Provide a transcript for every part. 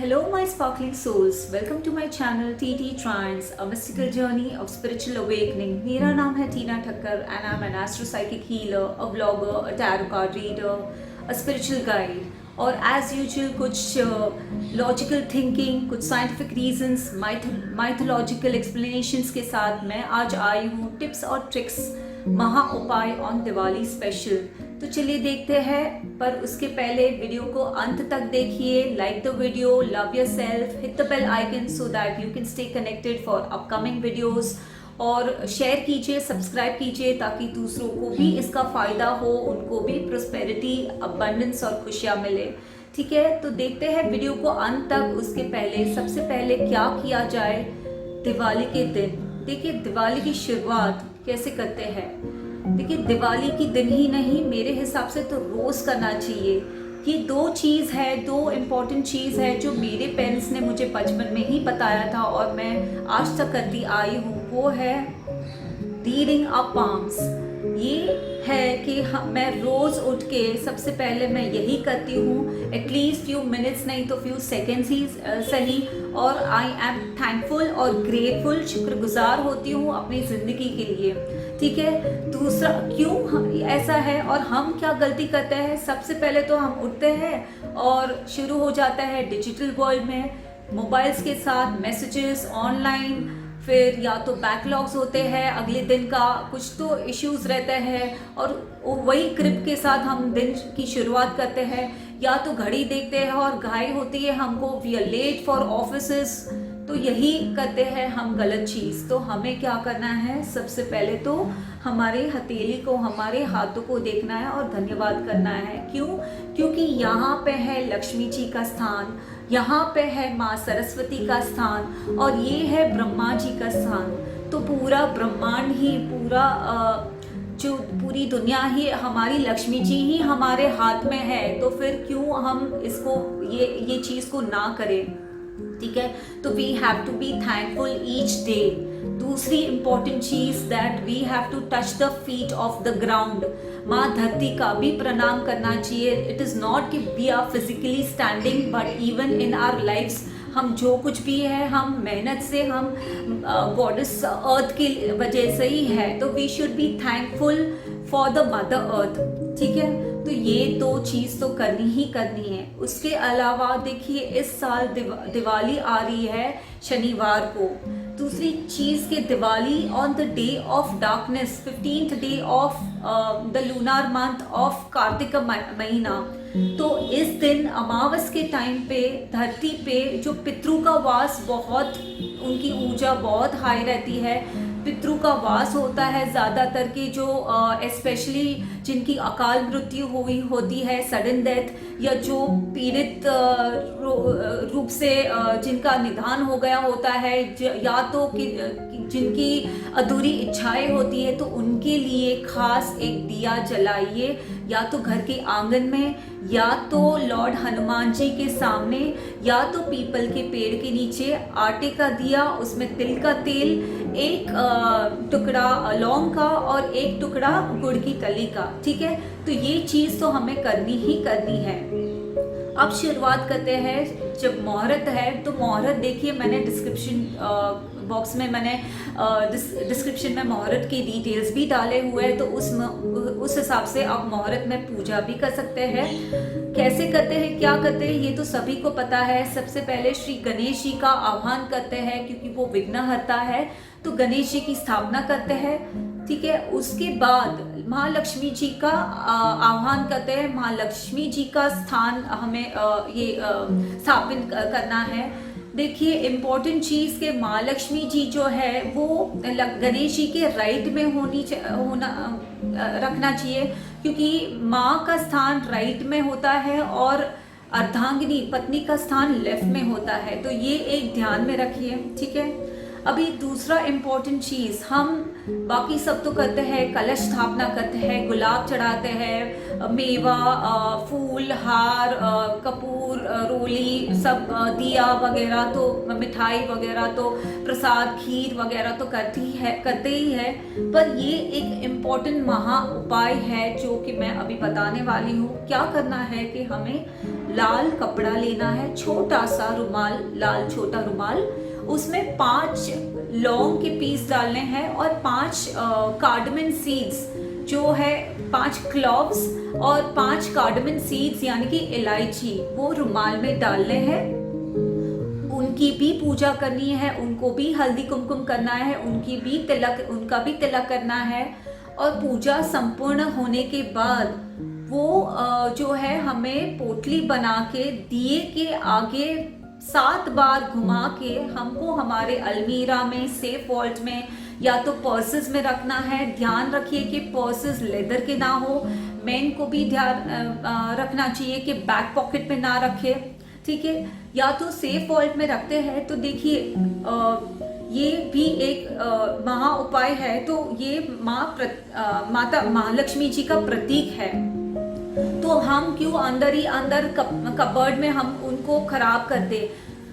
Hello, my sparkling souls. Welcome to my channel TT Trance, a mystical journey of spiritual awakening. मेरा नाम है टीना Thakkar and I'm an astropsychic healer, a blogger, a tarot card reader, a spiritual guide. और as usual कुछ logical thinking, कुछ scientific reasons, mythological explanations के साथ मैं आज आई हूँ tips और tricks महा उपाय ऑन दिवाली स्पेशल। तो चलिए देखते हैं, पर उसके पहले वीडियो को अंत तक देखिए, like the video, love yourself, hit the bell icon so that you can stay connected for upcoming videos, और शेयर कीजिए, सब्सक्राइब कीजिए ताकि दूसरों को भी इसका फ़ायदा हो, उनको भी प्रोस्पेरिटी, अबंडेंस और खुशियाँ मिले। ठीक है, तो देखते हैं वीडियो को अंत तक। उसके पहले सबसे पहले क्या किया जाए दिवाली के दिन। देखिए दिवाली की शुरुआत कैसे करते हैं। देखिए दिवाली की दिन ही नहीं, मेरे हिसाब से तो रोज़ करना चाहिए। ये दो चीज़ है, दो इम्पॉर्टेंट चीज़ है जो मेरे पेरेंट्स ने मुझे बचपन में ही बताया था और मैं आज तक करती आई हूँ। वो है रीडिंग अ पाम्स। ये है कि मैं रोज़ उठ के सबसे पहले मैं यही करती हूँ, एटलीस्ट फ्यू मिनट्स नहीं तो फ्यू सेकेंड्स ही सही, और आई एम थैंकफुल और ग्रेटफुल, शुक्रगुजार होती हूँ अपनी ज़िंदगी के लिए। ठीक है, दूसरा क्यों ऐसा है और हम क्या गलती करते हैं। सबसे पहले तो हम उठते हैं और शुरू हो जाता है डिजिटल वर्ल्ड में, मोबाइल्स के साथ मैसेजेस ऑनलाइन, फिर या तो बैकलॉग्स होते हैं अगले दिन का, कुछ तो इश्यूज रहते हैं, और वही क्रिप के साथ हम दिन की शुरुआत करते हैं। या तो घड़ी देखते हैं और घाई होती है हमको, we are late for offices, तो यही करते हैं हम गलत चीज़। तो हमें क्या करना है, सबसे पहले तो हमारे हथेली को, हमारे हाथों को देखना है और धन्यवाद करना है। क्यों? क्योंकि यहाँ पे है लक्ष्मी जी का स्थान, यहाँ पे है माँ सरस्वती का स्थान, और ये है ब्रह्मा जी का स्थान। तो पूरा ब्रह्मांड ही, जो पूरी दुनिया ही हमारी लक्ष्मी जी ही हमारे हाथ में है। तो फिर क्यों हम इसको ये चीज़ को ना करें। ठीक है, तो we have to be thankful each day. दूसरी इंपॉर्टेंट चीज that we have to touch the feet of the ground. माँ धरती का भी प्रणाम करना चाहिए। इट इज नॉट कि we are physically standing, but even in our lifes हम जो कुछ भी है, हम मेहनत से, हम गॉडेस अर्थ की वजह से ही है। तो we should be thankful for the mother earth. ठीक है, तो ये दो चीज़ तो करनी ही करनी है। उसके अलावा देखिए इस साल दिवाली आ रही है शनिवार को। दूसरी चीज़ के Diwali on the day of darkness, 15th day of the lunar month of Kartik महीना। तो इस दिन अमावस के टाइम पे धरती पे जो पितरों का वास, बहुत उनकी ऊर्जा बहुत हाई रहती है। पितरों का वास होता है ज़्यादातर कि जो स्पेशली जिनकी अकाल मृत्यु हुई होती है, सडन डेथ, या जो पीड़ित रूप से जिनका निधन हो गया होता है, या तो जिनकी अधूरी इच्छाएं होती है, तो उनके लिए खास एक दिया जलाइए, या तो घर के आंगन में, या तो लॉर्ड हनुमान जी के सामने, या तो पीपल के पेड़ के नीचे आटे का दिया, उसमें तिल का तेल, एक टुकड़ा लौंग का और एक टुकड़ा गुड़ की कली का। ठीक है, तो ये चीज़ तो हमें करनी ही करनी है। अब शुरुआत करते हैं। जब मुहूर्त है तो मुहूर्त देखिए, मैंने डिस्क्रिप्शन बॉक्स में मैंने डिस्क्रिप्शन में मुहूर्त की डिटेल्स भी डाले हुए हैं, तो उस हिसाब से आप मुहूर्त में पूजा भी कर सकते हैं। कैसे करते हैं, क्या करते हैं, ये तो सभी को पता है। सबसे पहले श्री गणेश जी का आह्वान करते हैं, क्योंकि वो विघ्नहर्ता है, तो गणेश जी की स्थापना करते हैं। ठीक है, उसके बाद महालक्ष्मी जी का आह्वान करते हैं। महालक्ष्मी जी का स्थान हमें ये स्थापित करना है। देखिए इम्पोर्टेंट चीज़ के महालक्ष्मी जी जो है वो गणेश जी के राइट में रखना चाहिए, क्योंकि माँ का स्थान राइट में होता है और अर्धांगिनी पत्नी का स्थान लेफ्ट में होता है। तो ये एक ध्यान में रखिए। ठीक है, अभी दूसरा इम्पोर्टेंट चीज़, हम बाकी सब तो करते हैं, कलश स्थापना करते हैं, गुलाब चढ़ाते हैं, मेवा, फूल, हार, कपूर, रोली, सब दिया वगैरह, तो मिठाई वगैरह, तो प्रसाद, खीर वगैरह तो करते ही है। पर ये एक इम्पोर्टेंट महा उपाय है जो कि मैं अभी बताने वाली हूँ। क्या करना है कि हमें लाल कपड़ा लेना है, छोटा सा रुमाल, लाल छोटा रुमाल, उसमें 5 लौंग के पीस डालने हैं और 5 कार्डमन सीड्स जो है, 5 क्लॉव्स और 5 कार्डमन सीड्स यानी कि इलायची, वो रुमाल में डालने हैं। उनकी भी पूजा करनी है, उनको भी हल्दी कुमकुम करना है, उनका भी तिलक करना है। और पूजा संपूर्ण होने के बाद वो जो है हमें पोटली बना के दिए के आगे 7 बार घुमा के हमको हमारे अलमीरा में, सेफ वॉल्ट में या तो पर्सेस में रखना है। ध्यान रखिए कि पर्सेस लेदर के ना हो। मेन को भी ध्यान रखना चाहिए कि बैक पॉकेट में ना रखे, ठीक है। या तो सेफ वॉल्ट में रखते हैं तो देखिए ये भी एक महा उपाय है। तो ये माता महालक्ष्मी जी का प्रतीक है। तो हम क्यों अंदर ही अंदर कबर्ड में हम उनको खराब कर दे।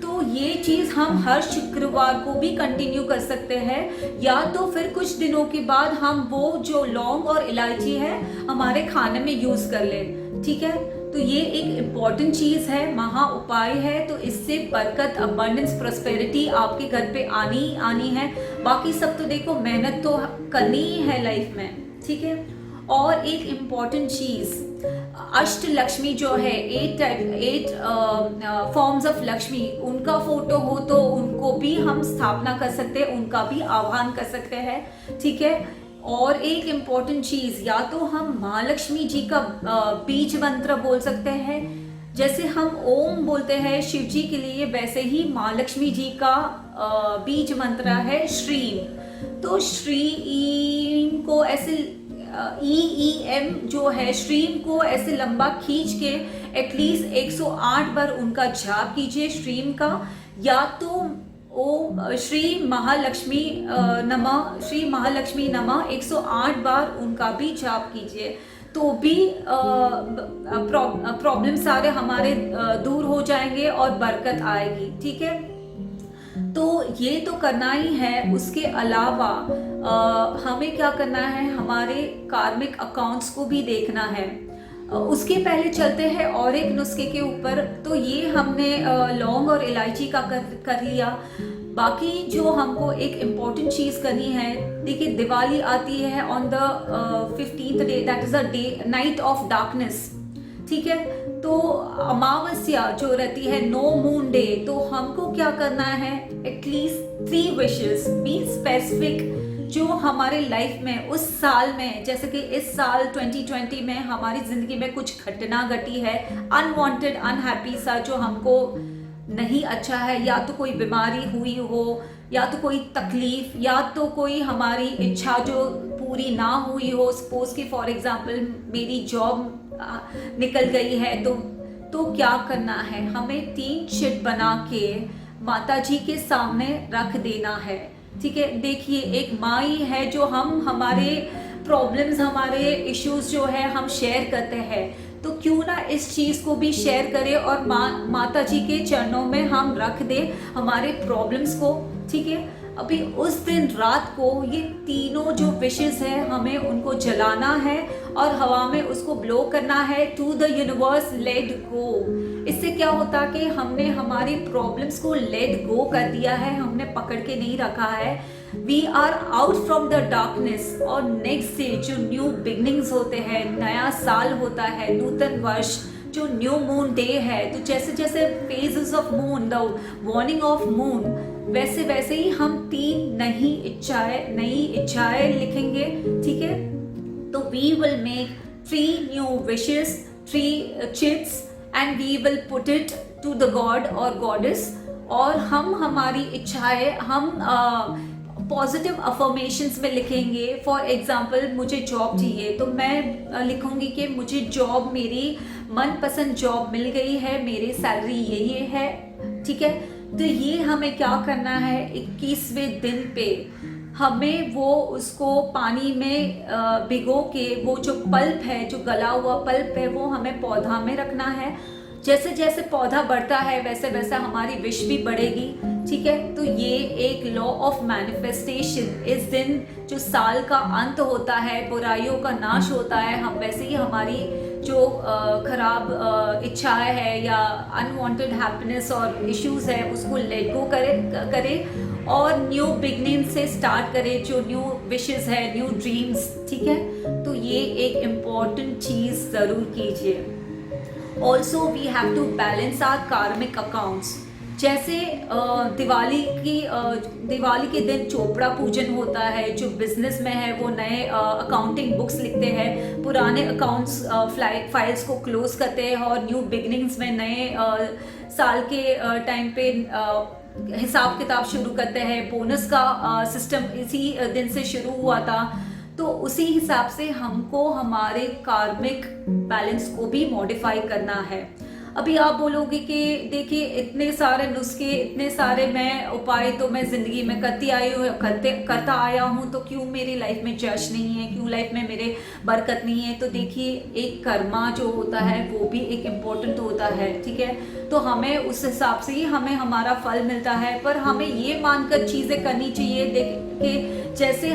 तो ये चीज हम हर शुक्रवार को भी कंटिन्यू कर सकते हैं, या तो फिर कुछ दिनों के बाद हम वो जो लौंग और इलायची है हमारे खाने में यूज कर ले, ठीक है। तो ये एक इम्पॉर्टेंट चीज है, महा उपाय है। तो इससे बरकत, अबंडेंस, प्रोस्पेरिटी आपके घर पे आनी है। बाकी सब तो देखो मेहनत तो करनी ही है लाइफ में, ठीक है। और एक इम्पॉर्टेंट चीज, अष्ट लक्ष्मी जो है, 8 फॉर्म्स ऑफ लक्ष्मी, उनका फोटो हो तो उनको भी हम स्थापना कर सकते हैं, उनका भी आह्वान कर सकते हैं, ठीक है। और एक इम्पॉर्टेंट चीज, या तो हम महालक्ष्मी जी का बीज मंत्र बोल सकते हैं। जैसे हम ओम बोलते हैं शिव जी के लिए, वैसे ही महालक्ष्मी जी का बीज मंत्र है श्रीम। तो श्रीम को ऐसे EEM जो है, श्रीम को ऐसे लंबा खींच के एटलीस्ट 108 बार उनका जाप कीजिए श्रीम का। या तो ओम श्री महालक्ष्मी नमः, श्री महालक्ष्मी नमः 108 बार उनका भी जाप कीजिए, तो भी प्रॉब्लम सारे हमारे दूर हो जाएंगे और बरकत आएगी, ठीक है। तो ये तो करना ही है। उसके अलावा हमें क्या करना है, हमारे कार्मिक अकाउंट्स को भी देखना है। उसके पहले चलते हैं और एक नुस्खे के ऊपर। तो ये हमने लौंग और इलायची का कर लिया। बाकी जो हमको एक इम्पॉर्टेंट चीज़ करनी है, देखिए दिवाली आती है on the 15th day, that is a day, night of darkness, ठीक है। तो अमावस्या जो रहती है, नो मून डे, तो हमको क्या करना है, एटलीस्ट 3 विशेस, बी स्पेसिफिक, जो हमारे लाइफ में उस साल में, जैसे कि इस साल 2020 में हमारी जिंदगी में कुछ घटना घटी है, अनवांटेड, अनहैप्पी सा, जो हमको नहीं अच्छा है, या तो कोई बीमारी हुई हो, या तो कोई तकलीफ, या तो कोई हमारी इच्छा जो पूरी ना हुई हो। सपोज कि फॉर एग्जांपल मेरी जॉब निकल गई है, तो क्या करना है, हमें 3 चिट बना के माता जी के सामने रख देना है, ठीक है। देखिए एक माँ ही है जो हम हमारे प्रॉब्लम्स, हमारे इश्यूज जो है हम शेयर करते हैं, तो क्यों ना इस चीज को भी शेयर करें और माता जी के चरणों में हम रख दें हमारे प्रॉब्लम्स को, ठीक है। अभी उस दिन रात को ये तीनों जो विशेस है हमें उनको जलाना है और हवा में उसको ब्लो करना है, to the universe let go. इससे क्या होता है कि हमने हमारी प्रॉब्लम्स को लेट गो कर दिया है, हमने पकड़ के नहीं रखा है। We are out from the darkness, और नेक्स्ट डे जो न्यू बिगनिंग्स होते हैं, नया साल होता है, नूतन वर्ष, जो न्यू मून डे है, तो जैसे जैसे phases of moon, the warning of moon, वैसे वैसे ही हम 3 नई इच्छाएं लिखेंगे, ठीक है। तो we will make 3 new wishes, 3 chits, and we will put it to the god और गॉडेस, और हम हमारी इच्छाएं हम पॉजिटिव अफर्मेशंस में लिखेंगे। फॉर एग्जाम्पल मुझे जॉब चाहिए, तो मैं लिखूंगी कि मुझे जॉब, मेरी मनपसंद जॉब मिल गई है, मेरी सैलरी ये है, ठीक है। तो ये हमें क्या करना है, 21वें दिन पे हमें वो उसको पानी में भिगो के, वो जो पल्प है, जो गला हुआ पल्प है, वो हमें पौधा में रखना है। जैसे जैसे पौधा बढ़ता है वैसे वैसे हमारी विश भी बढ़ेगी, ठीक है। तो ये एक लॉ ऑफ मैनिफेस्टेशन, इस दिन जो साल का अंत होता है, बुराइयों का नाश होता है, हम वैसे ही हमारी जो खराब इच्छाएं है या अनवांटेड हैप्पीनेस और इश्यूज है उसको लेट गो करे और न्यू बिगनिंग से स्टार्ट करे, जो न्यू विशेस है, न्यू ड्रीम्स, ठीक है। तो ये एक इम्पॉर्टेंट चीज जरूर कीजिए। Also we have to balance our karmic accounts. जैसे दिवाली के दिन चोपड़ा पूजन होता है, जो बिजनेस में है वो नए अकाउंटिंग बुक्स लिखते हैं, पुराने अकाउंट्स फाइल्स को क्लोज करते हैं और न्यू बिगनिंग्स में नए साल के टाइम पे हिसाब किताब शुरू करते हैं। बोनस का सिस्टम इसी दिन से शुरू हुआ था, तो उसी हिसाब से हमको हमारे कार्मिक बैलेंस को भी मॉडिफाई करना है। अभी आप बोलोगे कि देखिए इतने सारे नुस्खे, इतने सारे मैं उपाय तो मैं जिंदगी में करता आया हूँ, तो क्यों मेरी लाइफ में जश नहीं है, क्यों लाइफ में मेरे बरकत नहीं है। तो देखिए एक कर्मा जो होता है वो भी एक इम्पोर्टेंट होता है, ठीक है। तो हमें उस हिसाब से ही हमें हमारा फल मिलता है, पर हमें ये मानकर चीज़ें करनी चाहिए। देखिए जैसे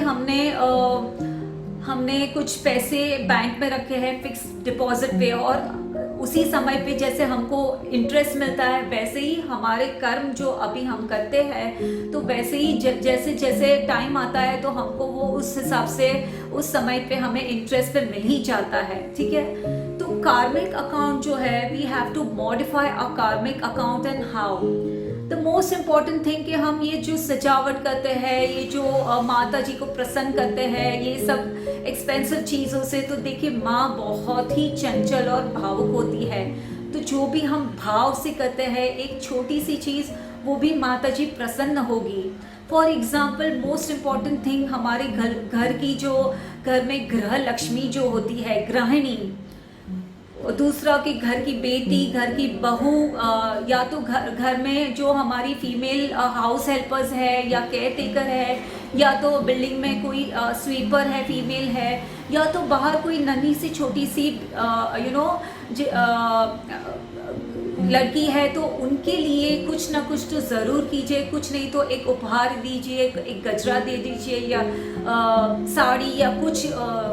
हमने कुछ पैसे बैंक में रखे हैं फिक्स डिपॉजिट पे, और उसी समय पे जैसे हमको इंटरेस्ट मिलता है, वैसे ही हमारे कर्म जो अभी हम करते हैं, तो वैसे ही जैसे जैसे टाइम आता है तो हमको वो उस हिसाब से उस समय पे हमें इंटरेस्ट पे मिल ही जाता है, ठीक है। तो कार्मिक अकाउंट जो है, we have to modify a karmic account. And how? The most important thing कि हम ये जो सजावट करते हैं, ये जो माता जी को प्रसन्न करते हैं, ये सब एक्सपेंसिव चीज़ों से, तो देखिए माँ बहुत ही चंचल और भावुक होती है। तो जो भी हम भाव से करते हैं, एक छोटी सी चीज़, वो भी माता जी प्रसन्न होगी। For example most important thing, हमारे घर में गृह लक्ष्मी जो होती है, गृहिणी, दूसरा कि घर की बेटी, घर की बहू, या तो घर में जो हमारी फीमेल हाउस हेल्पर्स है या केयर टेकर है, या तो बिल्डिंग में कोई स्वीपर है, फीमेल है, या तो बाहर कोई नन्ही सी छोटी सी लड़की है, तो उनके लिए कुछ ना कुछ तो ज़रूर कीजिए। कुछ नहीं तो एक उपहार दीजिए, एक गजरा दे दीजिए, या साड़ी या कुछ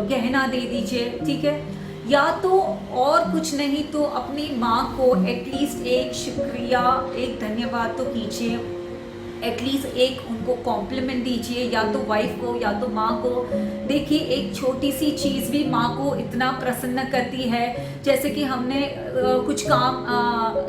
गहना दे दीजिए, ठीक है। या तो और कुछ नहीं तो अपनी माँ को एटलीस्ट एक शुक्रिया, एक धन्यवाद तो कीजिए, एटलीस्ट एक उनको कॉम्प्लीमेंट दीजिए, या तो वाइफ को या तो माँ को। देखिए एक छोटी सी चीज़ भी माँ को इतना प्रसन्न करती है। जैसे कि हमने कुछ काम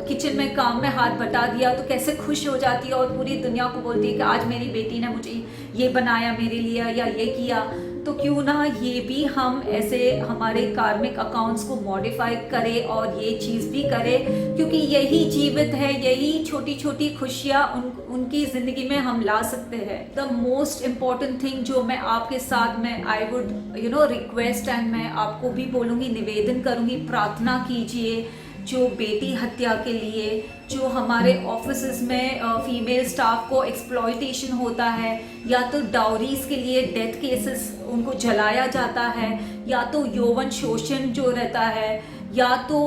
किचन में काम में हाथ बटा दिया तो कैसे खुश हो जाती है और पूरी दुनिया को बोलती है कि आज मेरी बेटी ने मुझे ये बनाया मेरे लिए या ये किया। तो क्यों ना ये भी हम ऐसे हमारे कार्मिक अकाउंट्स को मॉडिफाई करें और ये चीज़ भी करें, क्योंकि यही जीवित है, यही छोटी छोटी खुशियाँ उनकी ज़िंदगी में हम ला सकते हैं। द मोस्ट इम्पॉर्टेंट थिंग जो मैं आपके साथ में आई वुड रिक्वेस्ट एंड मैं आपको भी बोलूँगी, निवेदन करूँगी, प्रार्थना कीजिए जो बेटी हत्या के लिए, जो हमारे ऑफिसेस में फीमेल स्टाफ को एक्सप्लॉयटेशन होता है, या तो डाउरीज के लिए डेथ केसेस उनको जलाया जाता है, या तो यौवन शोषण जो रहता है, या तो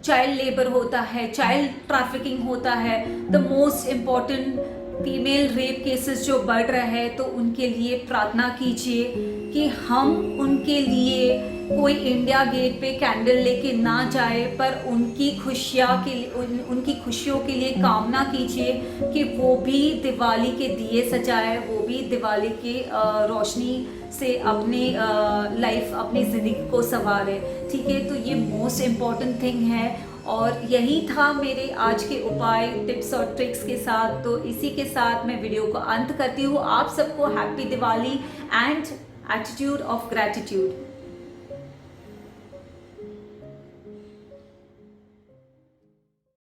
चाइल्ड लेबर होता है, चाइल्ड ट्रैफिकिंग होता है, the most important female rape cases जो बढ़ रहे हैं, तो उनके लिए प्रार्थना कीजिए कि हम उनके लिए कोई इंडिया गेट पे कैंडल लेके ना जाए, पर उनकी उनकी खुशियों के लिए कामना कीजिए कि वो भी दिवाली के दिए सजाए, वो भी दिवाली के रोशनी से अपनी लाइफ, अपनी ज़िंदगी को संवारे, ठीक है। तो ये मोस्ट इम्पॉर्टेंट थिंग है और यही था मेरे आज के उपाय, टिप्स और ट्रिक्स के साथ। तो इसी के साथ मैं वीडियो को अंत करती हूँ। आप सबको happy Diwali and attitude of gratitude.